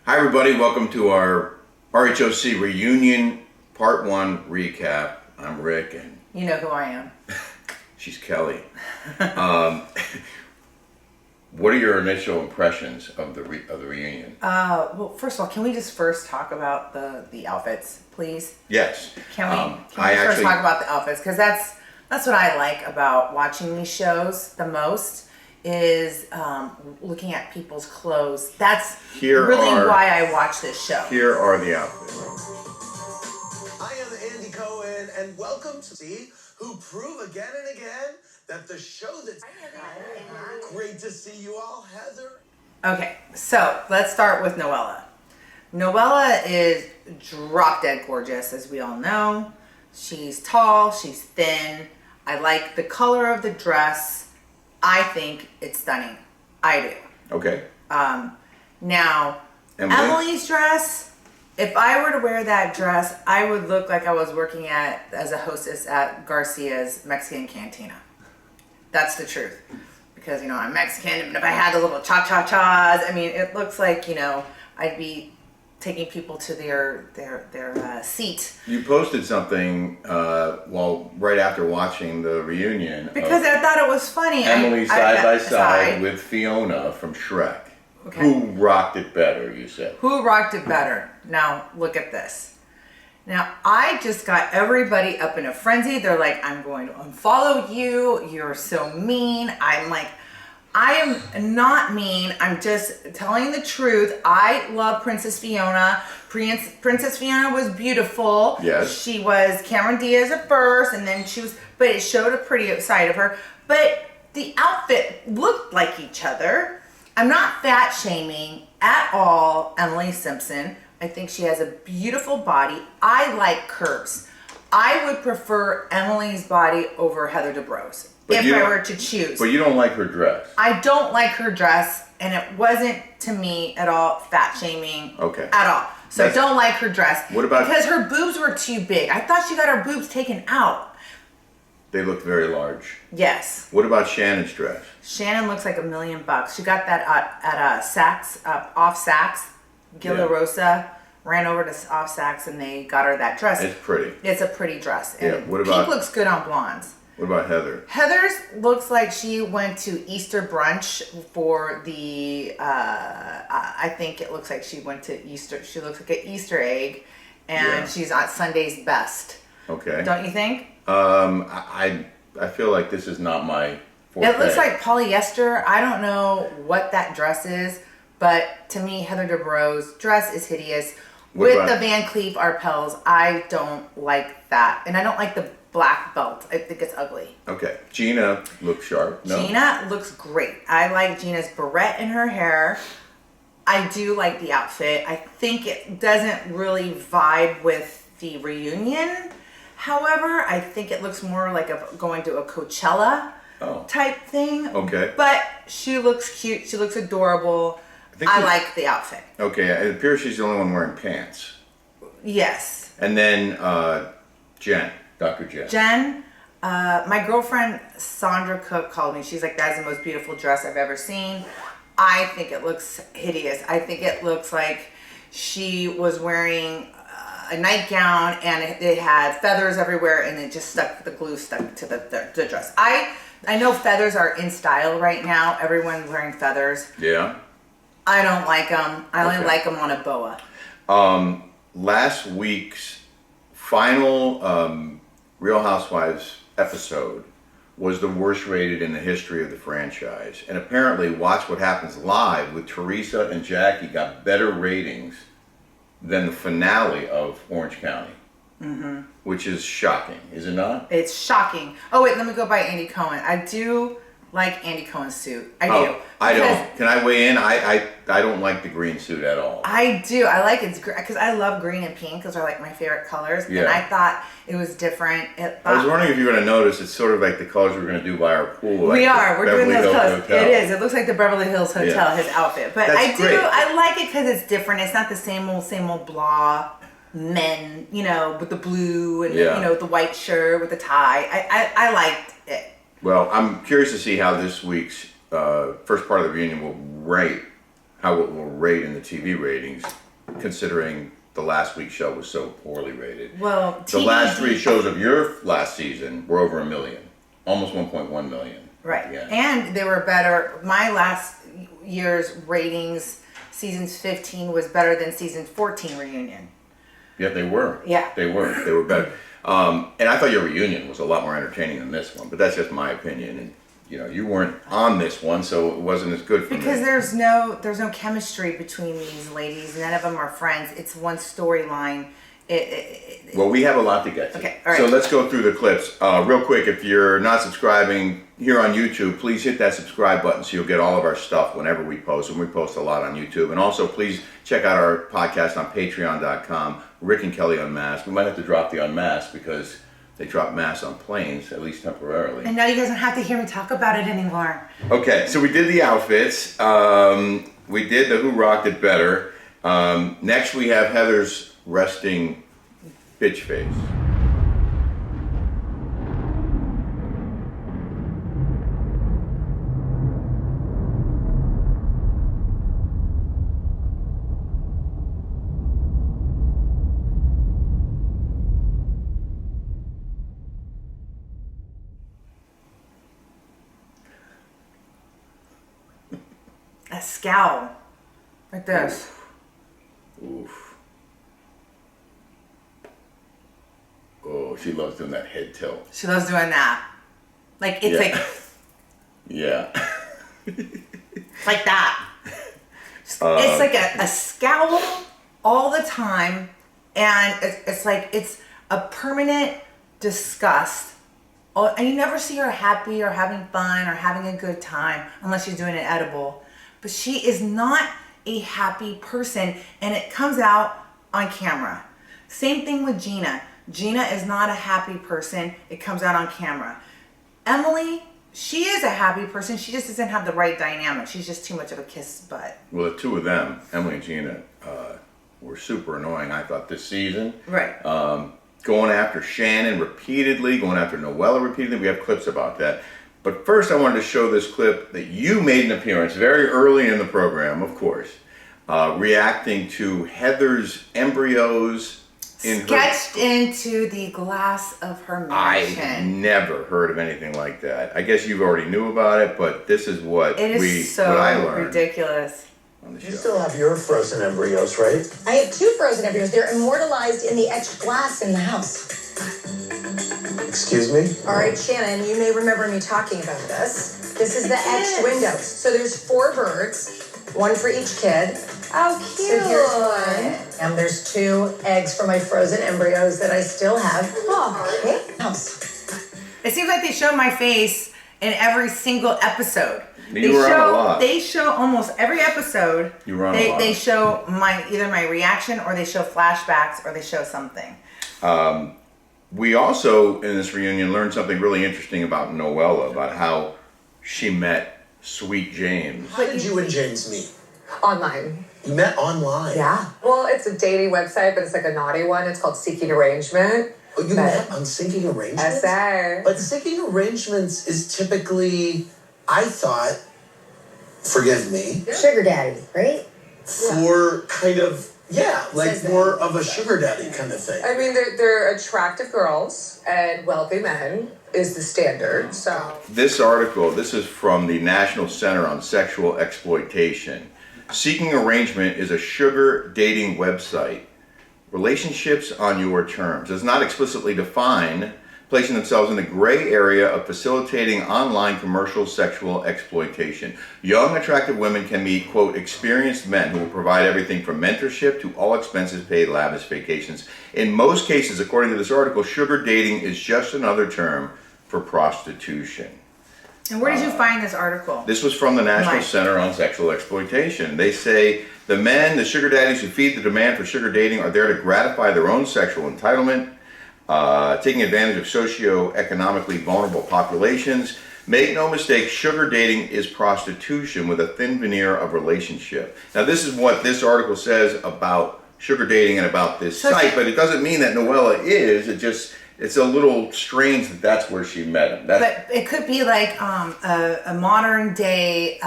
Hi everybody, welcome to our RHOC reunion part 1 recap. I'm Rick and... You know who I am. She's Kelly. What are your initial impressions of the reunion? Well, first of all, can we just first talk about the outfits, please? Yes. Can we first talk about the outfits? Because that's what I like about watching these shows the most, is looking at people's clothes. That's why I watch this show. Here are the outfits. I am Andy Cohen, and welcome to See Who Prove Again and Again that the show that's great to see you all, Heather. Okay, so let's start with Noella. Noella is drop dead gorgeous, as we all know. She's tall, she's thin. I like the color of the dress. I think it's stunning. I do. Okay. Now, Emily's dress, if I were to wear that dress, I would look like I was working as a hostess at Garcia's Mexican Cantina. That's the truth. Because, I'm Mexican, and if I had the little cha-cha-chas, it looks like, I'd be taking people to their seat. You posted something right after watching the reunion. Because I thought it was funny. Emily side by side with Fiona from Shrek. Okay. Who rocked it better, you said? Who rocked it better? Now, look at this. Now, I just got everybody up in a frenzy. They're like, I'm going to unfollow you. You're so mean. I'm like, I am not mean. I'm just telling the truth. I love Princess Fiona. Princess Fiona was beautiful. Yes. She was Cameron Diaz at first, and then but it showed a pretty side of her. But the outfit looked like each other. I'm not fat shaming at all Emily Simpson. I think she has a beautiful body. I like curves. I would prefer Emily's body over Heather Dubrow's if I were to choose. But you don't like her dress. I don't like her dress, and it wasn't, to me, at all fat shaming. Okay. At all. So I don't like her dress. What about... Because her boobs were too big. I thought she got her boobs taken out. They looked very large. Yes. What about Shannon's dress? Shannon looks like $1 million. She got that at Saks, off Saks. Gila Rosa ran over to off Saks, and they got her that dress. It's pretty. It's a pretty dress. And what about... Pink looks good on blondes. What about Heather? Heather's looks like she went to Easter brunch for the, I think it looks like she went to Easter. She looks like an Easter egg, and she's at Sunday's best. Okay. Don't you think? I feel like this is not my forte. It looks like polyester. I don't know what that dress is, but to me, Heather Dubrow's dress is hideous. With the Van Cleef arpels, I don't like that. And I don't like the black belt. I think it's ugly. Okay. Gina looks sharp. No? Gina looks great. I like Gina's barrette in her hair. I do like the outfit. I think it doesn't really vibe with the reunion. However, I think it looks more like going to a Coachella type thing. Okay. But she looks cute. She looks adorable. I like the outfit. Okay. It appears she's the only one wearing pants. Yes. And then Dr. Jen. My girlfriend Sandra Cook called me. She's like, that's the most beautiful dress I've ever seen. I think it looks hideous. I think it looks like she was wearing a nightgown, and it had feathers everywhere, and it just the glue stuck to the dress. I know feathers are in style right now. Everyone's wearing feathers. Yeah. I don't like them. I only like them on a boa. Last week's final Real Housewives episode was the worst rated in the history of the franchise. And apparently Watch What Happens Live with Teresa and Jackie got better ratings than the finale of Orange County. Mm-hmm. Which is shocking, is it not? It's shocking. Oh wait, let me go by Andy Cohen. I do like Andy Cohen's suit. I do. I don't. Can I weigh in? I don't like the green suit at all. I do. I like it because I love green and pink. Those are like my favorite colors. Yeah. And I thought it was different. I was wondering if you were going to notice it's sort of like the colors we're going to do by our pool. Like we're doing those colors. Hotel. It is. It looks like the Beverly Hills Hotel, his outfit. But I like it because it's different. It's not the same old blah men, with the blue and the white shirt with the tie. I liked it. Well, I'm curious to see how this week's first part of the reunion will rate how it will rate in the TV ratings, considering the last week's show was so poorly rated. Well, the last 3 shows of your last season were over 1 million, almost 1.1 million. Right. Yeah. And they were better. My last year's ratings, seasons 15 was better than season 14 reunion. Yeah, they were. Yeah. They were better. And I thought your reunion was a lot more entertaining than this one, but that's just my opinion. And you weren't on this one, so it wasn't as good for me. Because there's no chemistry between these ladies. None of them are friends. It's one storyline. Well, we have a lot to get to. Okay, all right. So let's go through the clips. Real quick, if you're not subscribing here on YouTube, please hit that subscribe button so you'll get all of our stuff whenever we post. And we post a lot on YouTube. And also, please check out our podcast on patreon.com, Rick and Kelly Unmasked. We might have to drop the Unmasked because they drop masks on planes, at least temporarily. And now you guys don't have to hear me talk about it anymore. Okay, so we did the outfits. We did the Who Rocked It Better. Next, we have Heather's resting bitch face. A scowl. Like this. Oof. Oh, she loves doing that head tilt. She loves doing that. Like, it's Yeah. Yeah. like that. It's like a scowl all the time. And it's like, it's a permanent disgust. And you never see her happy or having fun or having a good time unless she's doing an edible. But she is not a happy person, and it comes out on camera. Same thing with Gina. Gina is not a happy person. It comes out on camera. Emily, she is a happy person. She just doesn't have the right dynamic. She's just too much of a kiss butt. Well, the two of them, Emily and Gina, were super annoying, I thought, this season. Right. Going after Shannon repeatedly, going after Noella repeatedly. We have clips about that. But first, I wanted to show this clip that you made an appearance very early in the program, of course, reacting to Heather's embryos in Sketched into the glass of her mansion. I never heard of anything like that. I guess you already knew about it, but this is what It is so what I learned ridiculous. on the You show. still have your frozen embryos, right? I have 2 frozen embryos. They're immortalized in the etched glass in the house. Excuse me? All right, Shannon, you may remember me talking about this. This is the etched windows. So there's 4 birds, 1 for each kid. Oh, cute. So here's one. And there's 2 eggs from my frozen embryos that I still have. Oh, okay. House. It seems like they show my face in every single episode. You were on a lot. They show almost every episode. You were on a lot. They show either my reaction, or they show flashbacks, or they show something. We also, in this reunion, learned something really interesting about Noella, about how she met Sweet James. How did you and James meet? Online. You met online? Yeah. Well, it's a dating website, but it's like a naughty one. It's called Seeking Arrangement. Oh, you met on Syncing Arrangements? Yes, sir. But Syncing Arrangements is typically, I thought, forgive me, Sugar daddy, right? for kind of, like Says that. more of a sugar daddy kind of thing. I mean, they're attractive girls and wealthy men is the standard. So This article, this is from the National Center on Sexual Exploitation. Seeking Arrangement is a sugar dating website. Relationships on your terms. Does not explicitly define, placing themselves in the gray area of facilitating online commercial sexual exploitation. Young, attractive women can meet, quote, experienced men who will provide everything from mentorship to all expenses paid lavish vacations. In most cases, according to this article, sugar dating is just another term for prostitution. And where did you find this article? This was from the National Mike. Center on Sexual Exploitation. They say the men, the sugar daddies who feed the demand for sugar dating are there to gratify their own sexual entitlement, taking advantage of socioeconomically vulnerable populations. Make no mistake, sugar dating is prostitution with a thin veneer of relationship. Now, this is what this article says about sugar dating and about this site, but it doesn't mean that Noella is. It's a little strange that that's where she met him. But it could be like a modern day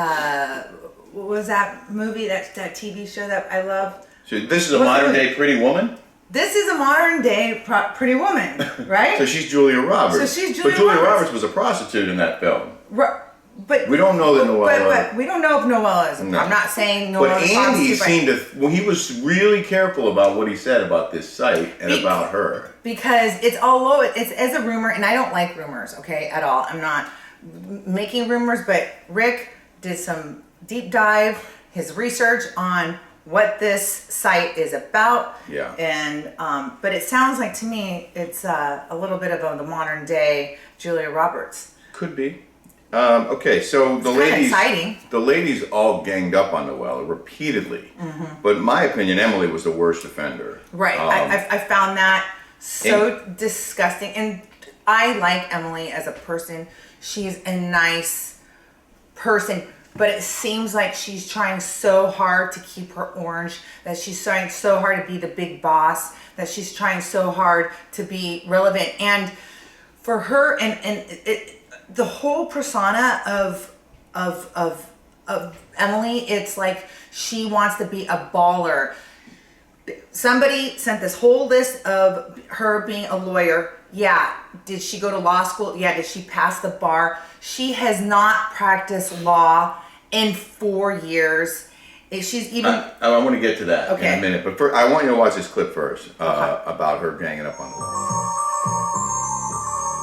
was that movie, that TV show that I love? So this is a modern day Pretty Woman? This is a modern day Pretty Woman, right? So she's Julia Roberts. So she's Julia But Julia Roberts. Roberts was a prostitute in that film. But We don't know that Noella... But we don't know if Noella is. No. I'm not saying Noella But is a Andy prostitute, seemed to... Well, he was really careful about what he said about this site and about her. Because it's all over. It's as a rumor, and I don't like rumors, okay, at all. I'm not making rumors, but Rick did some deep dive, his research on what this site is about. Yeah. And but it sounds like to me it's a little bit of the modern day Julia Roberts. Could be. Okay, so Exciting. the ladies all ganged up on Noella repeatedly. But in my opinion, Emily was the worst offender. Right. I found that so disgusting. And I like Emily as a person. She's a nice person. But it seems like she's trying so hard to keep her orange, that she's trying so hard to be the big boss, that she's trying so hard to be relevant. And for her, the whole persona of Emily, it's like she wants to be a baller. Somebody sent this whole list of her being a lawyer. Yeah. Did she go to law school? Yeah. Did she pass the bar? She has not practiced law in 4 years. She's even... I want to get to that in a minute. But first, I want you to watch this clip first about her ganging up on Noella.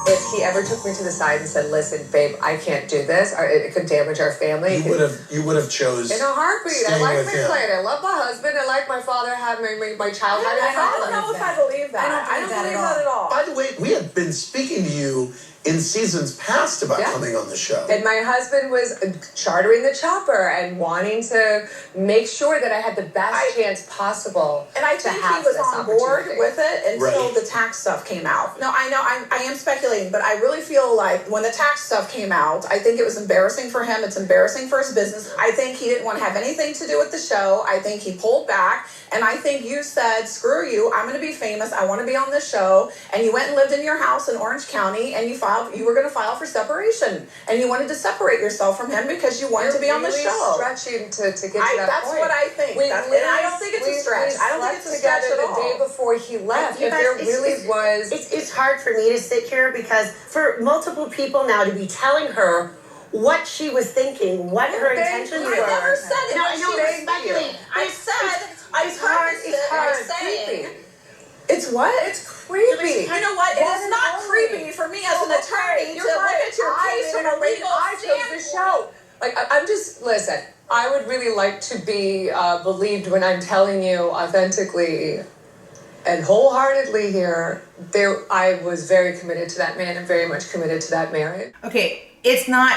If he ever took me to the side and said, "Listen, babe, I can't do this, or it could damage our family," You would have chose in a heartbeat. I staying like with my him. client. I love my husband. I like my father had my child having a father. I don't know if I believe that. I don't believe that at all. By the way, we have been speaking to you in seasons past about coming on the show. And my husband was chartering the chopper and wanting to make sure that I had the best chance possible. And I to think he have was this on board opportunity. with it until Right. the tax stuff came out. No, I know I am speculating, but I really feel like when the tax stuff came out, I think it was embarrassing for him. It's embarrassing for his business. I think he didn't want to have anything to do with the show. I think he pulled back. And I think you said, screw you, I'm going to be famous. I want to be on this show. And you went and lived in your house in Orange County and you were going to file for separation. And you wanted to separate yourself from him because you wanted to be on the show. Stretching to get to that That's point. what I think. And I don't think it's a stretch. I don't think it's a stretch at all. The day before he left, You if guys, there really was... It's hard for me to sit here because for multiple people now to be telling her what she was thinking, what her intentions were. I never said it. No, I know, She- speculate. I said, I It's hard. prefaced It's it hard. by saying, Creepy. it's what? It's creepy. You know what? It is not creepy for me as an attorney to look at your case from a legal standpoint. Like, I'm just, listen, I would really like to be believed when I'm telling you authentically and wholeheartedly here, I was very committed to that man and very much committed to that marriage. Okay, it's not,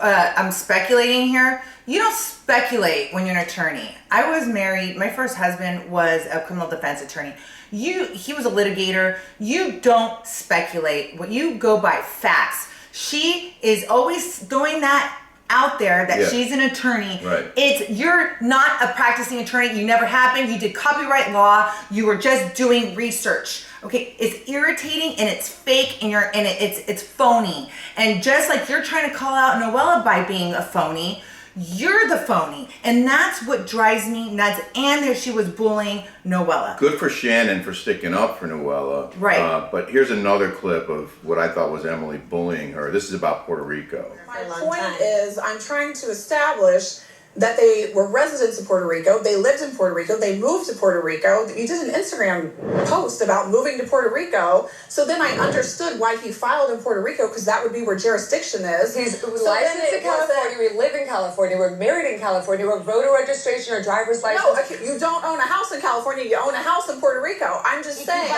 I'm speculating here. You don't speculate when you're an attorney. I was married, my first husband was a criminal defense attorney. He was a litigator. You don't speculate. You go by facts. She is always throwing that out there that she's an attorney. Right. You're not a practicing attorney. You never have been. You did copyright law. You were just doing research. Okay, it's irritating and it's fake and it's phony. And just like you're trying to call out Noella by being a phony, you're the phony. And that's what drives me nuts. And there she was bullying Noella. Good for Shannon for sticking up for Noella. Right. But here's another clip of what I thought was Emily bullying her. This is about Puerto Rico. My point is, I'm trying to establish that they were residents of Puerto Rico. They lived in Puerto Rico. They moved to Puerto Rico. You did an Instagram post about moving to Puerto Rico. So then I understood why he filed in Puerto Rico, because that would be where jurisdiction is. He's So licensed then in it California. We live in California. We're married in California. We're voter registration or driver's license. No, okay, you don't own a house in California. You own a house in Puerto Rico. I'm just saying.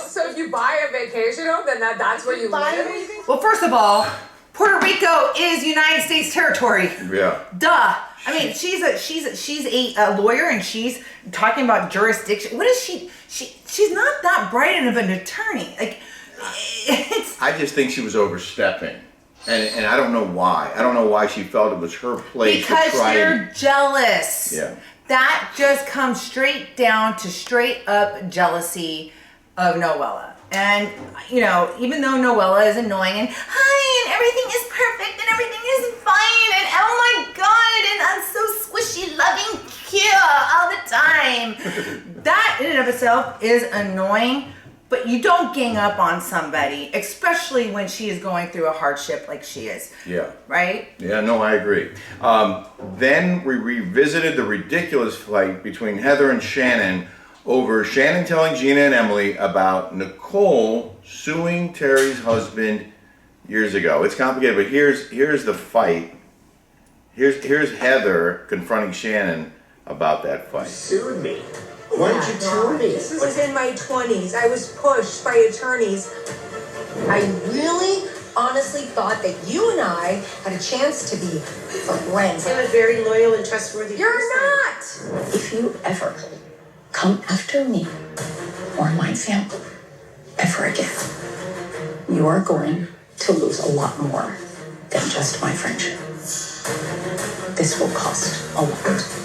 So if you buy a vacation home, then that's where you live? Well, first of all, Puerto Rico is United States territory. Yeah. Duh. I mean, she's a lawyer and she's talking about jurisdiction. What is she? She's not that bright of an attorney. Like, it's. I just think she was overstepping. And I don't know why. I don't know why she felt it was her place Because to try they're and... jealous. Yeah. That just comes straight down to straight up jealousy of Noella. And, you know, even though Noella is annoying and hi and everything is perfect and everything is fine and oh my god and I'm so squishy mushy, loving cure all the time. That in and of itself is annoying, but you don't gang up on somebody, especially when she is going through a hardship like she is. Yeah. Right? Yeah, no, I agree. Then we revisited the ridiculous fight between Heather and Shannon over Shannon telling Gina and Emily about Nicole suing Terry's husband years ago. It's complicated, but here's the fight. Here's Heather confronting Shannon about that fight. Sued me. Why did you sue me? This was in my 20s. I was pushed by attorneys. I really honestly thought that you and I had a chance to be friends. I'm a very loyal and trustworthy person. You're not! If you ever come after me or my family ever again, you are going to lose a lot more than just my friendship. This will cost a lot.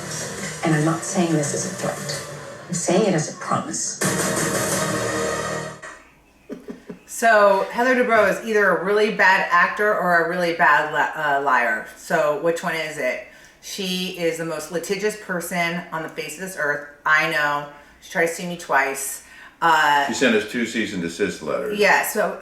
And I'm not saying this as a threat. I'm saying it as a promise. So Heather Dubrow is either a really bad actor or a really bad liar. So which one is it? She is the most litigious person on the face of this earth. I know. She tried to sue me twice. She sent us 2 cease and desist letters. Yeah, so,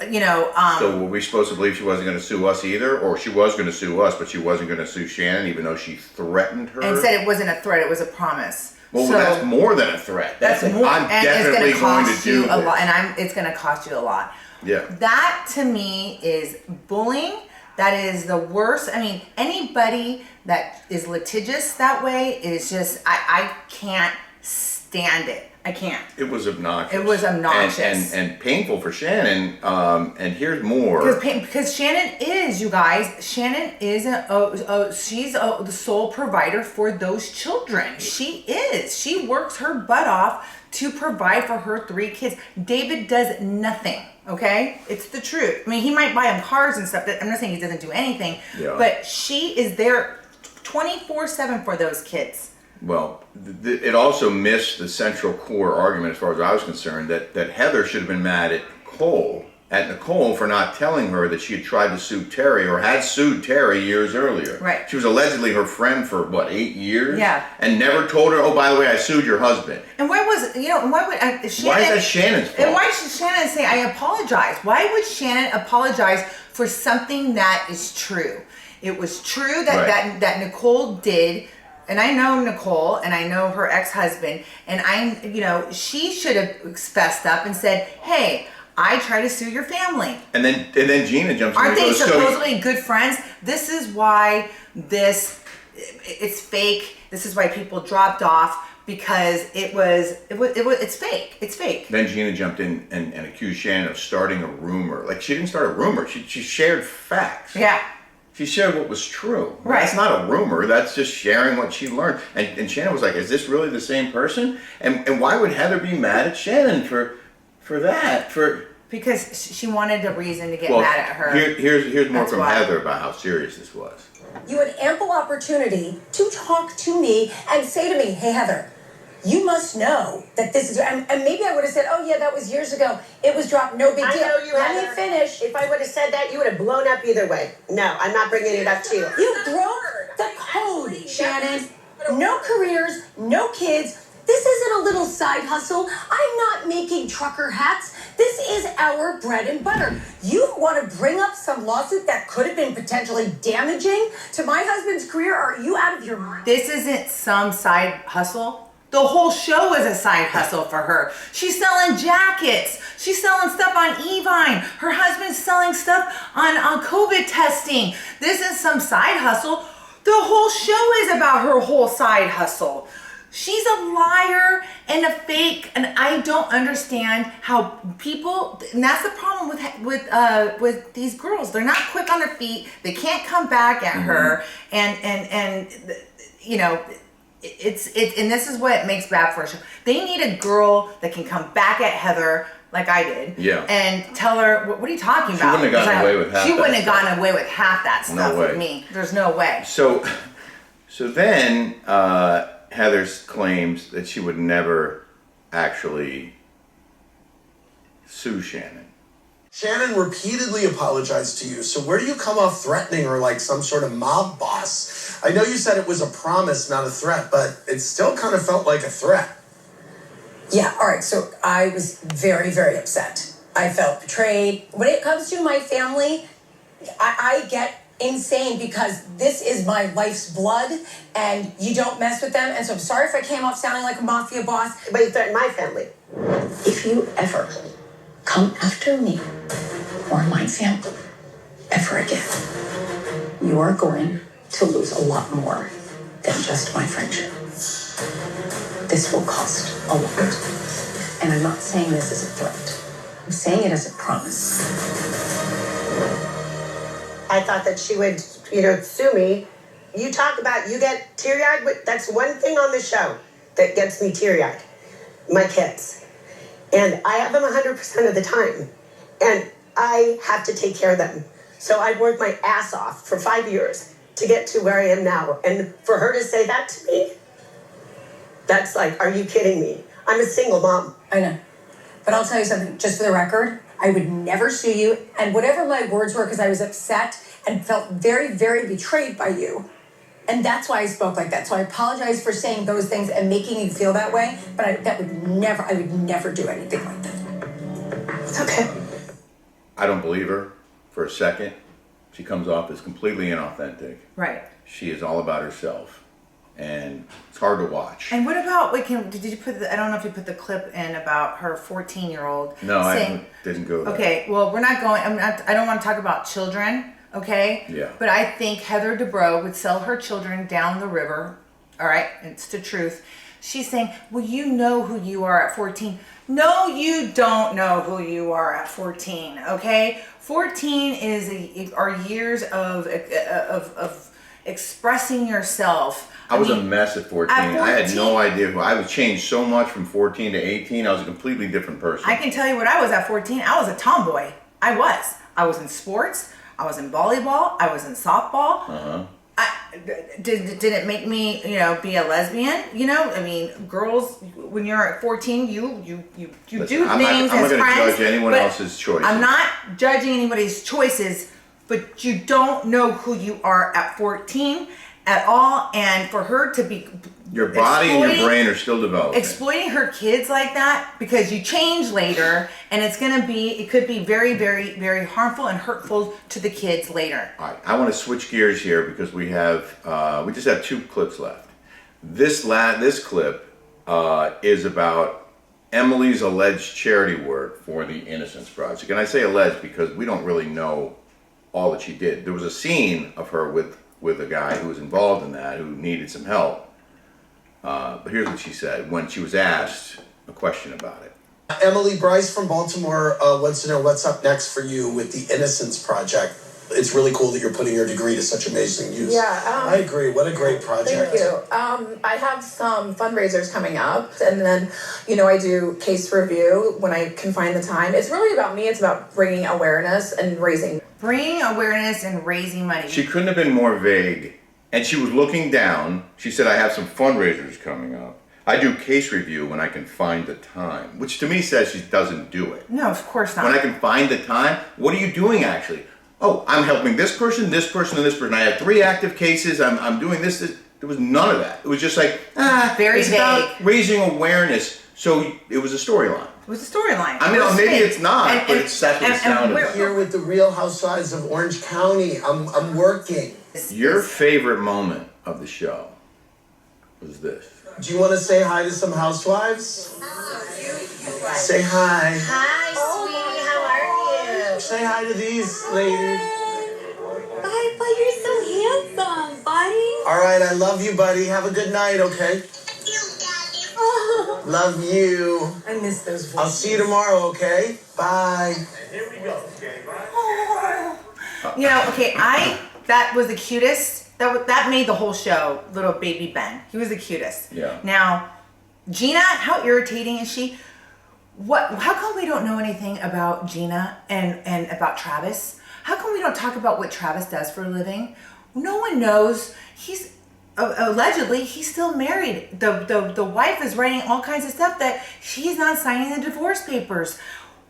So were we supposed to believe she wasn't going to sue us either? Or she was going to sue us, but she wasn't going to sue Shannon, even though she threatened her? and said it wasn't a threat, it was a promise. Well, So that's more than a threat. that's more, I'm and definitely it's going to cost to do you a this. lot, and it's going to cost you a lot. Yeah. That to me is bullying. That is the worst. I mean, anybody that is litigious that way is just, I can't stand it. I can't. It was obnoxious. It was obnoxious. And painful for Shannon. And here's more. Because Shannon is, you guys, Shannon is, she's the sole provider for those children. She is. She works her butt off to provide for her 3 kids. David does nothing, okay? It's the truth. I mean, he might buy them cars and stuff. I'm not saying he doesn't do anything, Yeah. but she is there 24/7 for those kids. Well, it also missed the central core argument, as far as I was concerned, that Heather should have been mad at Nicole for not telling her that she had tried to sue Terry or had sued Terry years earlier. Right. She was allegedly her friend for, 8 years? Yeah. And never told her, oh, by the way, I sued your husband. And why was, why would Shannon... Why is that Shannon's fault? And why should Shannon say, I apologize? Why would Shannon apologize for something that is true? It was true that Nicole did... And I know Nicole, and I know her ex-husband, and she should have fessed up and said, "Hey, I try to sue your family." And then Gina jumps in Aren't and they goes, supposedly good friends? This is why it's fake. This is why people dropped off, because it's fake. It's fake. Then Gina jumped in and accused Shannon of starting a rumor. Like, she didn't start a rumor. She shared facts. Yeah. She shared what was true. Right. That's not a rumor. That's just sharing what she learned. And Shannon was like, is this really the same person? And why would Heather be mad at Shannon for that? Because she wanted a reason to get mad at her. Here's more That's from why. Heather about how serious this was. You had ample opportunity to talk to me and say to me, hey, Heather, you must know that this is, and maybe I would have said, oh yeah, that was years ago. It was dropped, no big deal. I know you, Let Heather. me finish. If I would have said that, you would have blown up either way. No, I'm not bringing it up to you. You broke the code, Shannon. No careers, no kids. This isn't a little side hustle. I'm not making trucker hats. This is our bread and butter. You want to bring up some lawsuit that could have been potentially damaging to my husband's career? Are you out of your mind? This isn't some side hustle. The whole show is a side hustle for her. She's selling jackets. She's selling stuff on Evine. Her husband's selling stuff on COVID testing. This is some side hustle. The whole show is about her whole side hustle. She's a liar and a fake, and I don't understand how people. And that's the problem with these girls. They're not quick on their feet. They can't come back at her, and It's and this is what makes bad for a show. They need a girl that can come back at Heather like I did, and tell her, "What are you talking about?" She wouldn't have gotten away with half. She wouldn't have gotten away with half that stuff with me. There's no way. So then Heather claims that she would never actually sue Shannon. Shannon repeatedly apologized to you, so where do you come off threatening her like some sort of mob boss? I know you said it was a promise, not a threat, but it still kind of felt like a threat. Yeah, all right, so I was very, very upset. I felt betrayed. When it comes to my family, I get insane because this is my life's blood and you don't mess with them. And so I'm sorry if I came off sounding like a mafia boss. But you threatened my family. If you ever come after me or my family ever again, you are going to lose a lot more than just my friendship. This will cost a lot. And I'm not saying this as a threat. I'm saying it as a promise. I thought that she would, sue me. You talk about, you get teary-eyed. That's one thing on the show that gets me teary-eyed. My kids. And I have them 100% of the time. And I have to take care of them. So I worked my ass off for 5 years to get to where I am now. And for her to say that to me, that's like, are you kidding me? I'm a single mom. I know. But I'll tell you something, just for the record, I would never sue you. And whatever my words were, because I was upset and felt very, very betrayed by you. And that's why I spoke like that. So I apologize for saying those things and making you feel that way. But I would never do anything like that. It's okay. I don't believe her for a second. She comes off as completely inauthentic. Right. She is all about herself. And it's hard to watch. And what about, did you put I don't know if you put the clip in about her 14-year-old. No, I didn't go there. Okay, well, we're not going, I don't want to talk about children, okay? Yeah. But I think Heather Dubrow would sell her children down the river, all right? It's the truth. She's saying, well, you know who you are at 14. No, you don't know who you are at 14, okay? 14 are years of expressing yourself. I was a mess at 14. At 14. I had no idea who I was changed so much from 14 to 18. I was a completely different person. I can tell you what I was at 14. I was a tomboy. I was in sports. I was in volleyball. I was in softball. Uh-huh. Did it make me, be a lesbian? I mean, girls, when you're at 14, you Listen, do I'm things not as going to friends. judge anyone but else's choices. I'm not judging anybody's choices, but you don't know who you are at 14 at all. And for her to be your body and your brain are still developing. Exploiting her kids like that because you change later, and it could be very, very, very harmful and hurtful to the kids later. All right, I want to switch gears here because we just have 2 clips left. This clip is about Emily's alleged charity work for the Innocence Project. And I say alleged because we don't really know all that she did. There was a scene of her with a guy who was involved in that, who needed some help. But here's what she said when she was asked a question about it. Emily, Bryce from Baltimore wants to know what's up next for you with the Innocence Project. It's really cool that you're putting your degree to such amazing use. Yeah, I agree. What a great project. Thank you. I have some fundraisers coming up, and then, I do case review when I can find the time. It's really about me. It's about bringing awareness and raising money. She couldn't have been more vague. And she was looking down. She said, I have some fundraisers coming up. I do case review when I can find the time, which to me says she doesn't do it. No, of course not. When I can find the time, what are you doing actually? Oh, I'm helping this person, and this person. I have 3 active cases. I'm doing this. There was none of that. It was just like, very it's vague. about raising awareness. So it was a storyline. It was a storyline. I mean, maybe it's not, but it's that's what it sounded like. Here with the Real Housewives of Orange County. I'm working. Your favorite moment of the show was this. Do you want to say hi to some housewives? Say hi. Hi, sweetie. How are you? Say hi to these ladies. Bye, but you're so handsome, buddy. All right, I love you, buddy. Have a good night, okay? Love you. I miss those voices. I'll see you tomorrow, okay? Bye. Here we go. Okay, bye. That was the cutest. That made the whole show, little baby Ben. He was the cutest. Yeah. Now, Gina, how irritating is she? How come we don't know anything about Gina and about Travis? How come we don't talk about what Travis does for a living? No one knows. Allegedly, he's still married. The wife is writing all kinds of stuff that she's not signing the divorce papers.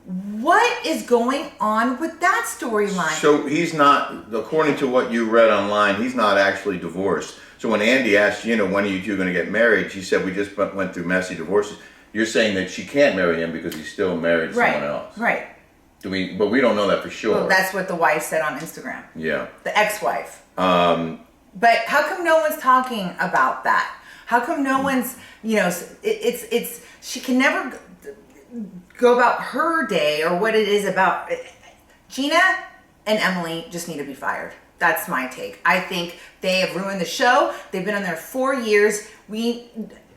What is going on with that storyline? So he's not, according to what you read online, he's not actually divorced. So when Andy asked Gina, when are you two going to get married? She said, we just went through messy divorces. You're saying that she can't marry him because he's still married to someone else. Right. But we don't know that for sure. Well, that's what the wife said on Instagram. Yeah. The ex-wife. But how come no one's talking about that? How come no one's, it's she can never go about her day or what it is about. Gina and Emily just need to be fired. That's my take. I think they have ruined the show. They've been on there 4 years.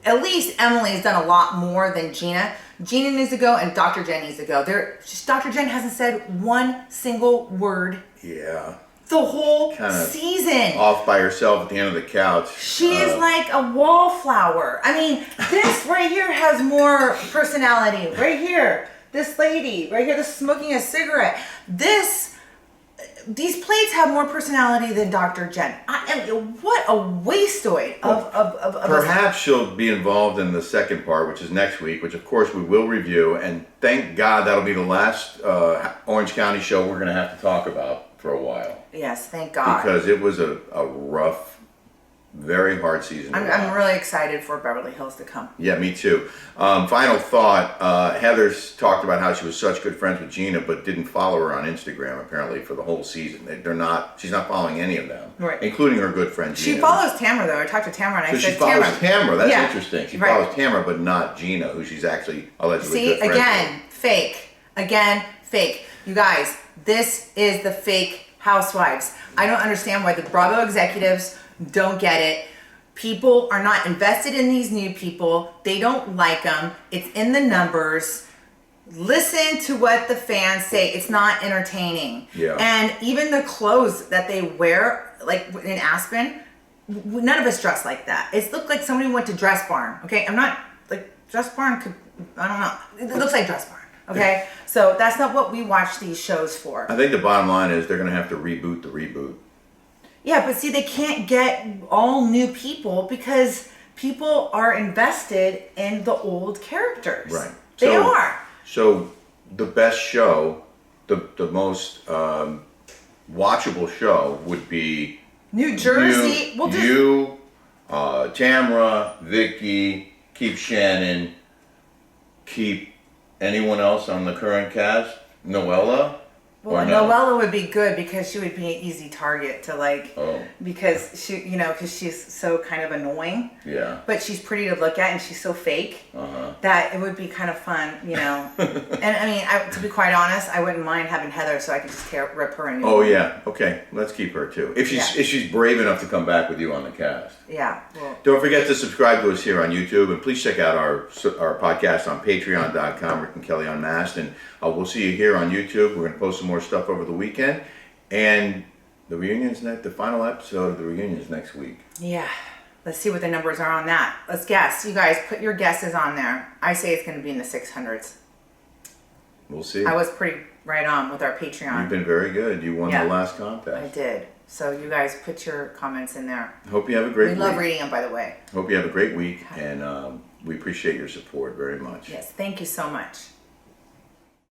At least Emily has done a lot more than Gina. Gina needs to go and Dr. Jen needs to go. Dr. Jen hasn't said one single word. Yeah. The whole Kinda season. Off by herself at the end of the couch. She is like a wallflower. I mean, this right here has more personality. Right here. This lady. Right here, this smoking a cigarette. These plates have more personality than Dr. Jen. What a wasteoid of Perhaps she'll be involved in the second part, which is next week, which of course we will review. And thank God that'll be the last Orange County show we're going to have to talk about for a while. Yes, thank God. Because it was a rough, very hard season. I'm really excited for Beverly Hills to come. Yeah, me too. Final thought, Heather's talked about how she was such good friends with Gina, but didn't follow her on Instagram apparently for the whole season. She's not following any of them, right, including her good friend Gina. She follows Tamara though. I talked to Tamara and I said, she follows Tamara. That's yeah, interesting. She right, follows Tamara, but not Gina, who she's actually allegedly See, good friends again, with. fake. Again, fake. You guys, this is the fake housewives. I don't understand why the Bravo executives don't get it. People are not invested in these new people. They don't like them. It's in the numbers. Listen to what the fans say. It's not entertaining. Yeah. And even the clothes that they wear, like in Aspen, none of us dress like that. It looked like somebody went to Dress Barn. Okay, I'm not like Dress Barn could. I don't know. It looks like Dress Barn. Okay, so that's not what we watch these shows for. I think the bottom line is they're going to have to reboot the reboot. Yeah, but see, they can't get all new people because people are invested in the old characters. Right. They are. So the best show, the most watchable show would be New Jersey. Tamara, Vicky, keep Shannon, keep anyone else on the current cast? Noella? Well, Noella would be good because she would be an easy target to because because she's so kind of annoying. Yeah. But she's pretty to look at and she's so fake that it would be kind of fun, And I mean, to be quite honest, I wouldn't mind having Heather so I could just rip her a new one. Yeah. Okay. Let's keep her too. If she's brave enough to come back with you on the cast. Yeah. Well, don't forget to subscribe to us here on YouTube, and please check out our podcast on patreon.com, Rick and Kelly Unmasked, and we'll see you here on YouTube. We're going to post some more stuff over the weekend, and the reunion's the final episode of the reunion is next week. Yeah. Let's see what the numbers are on that. Let's guess. You guys put your guesses on there. I say it's going to be in the 600s. We'll see. I was pretty right on with our Patreon. You've been very good. You won the last contest. I did. So you guys put your comments in there. Hope you have a great week. We love reading them, by the way. Hope you have a great week, and we appreciate your support very much. Yes, thank you so much.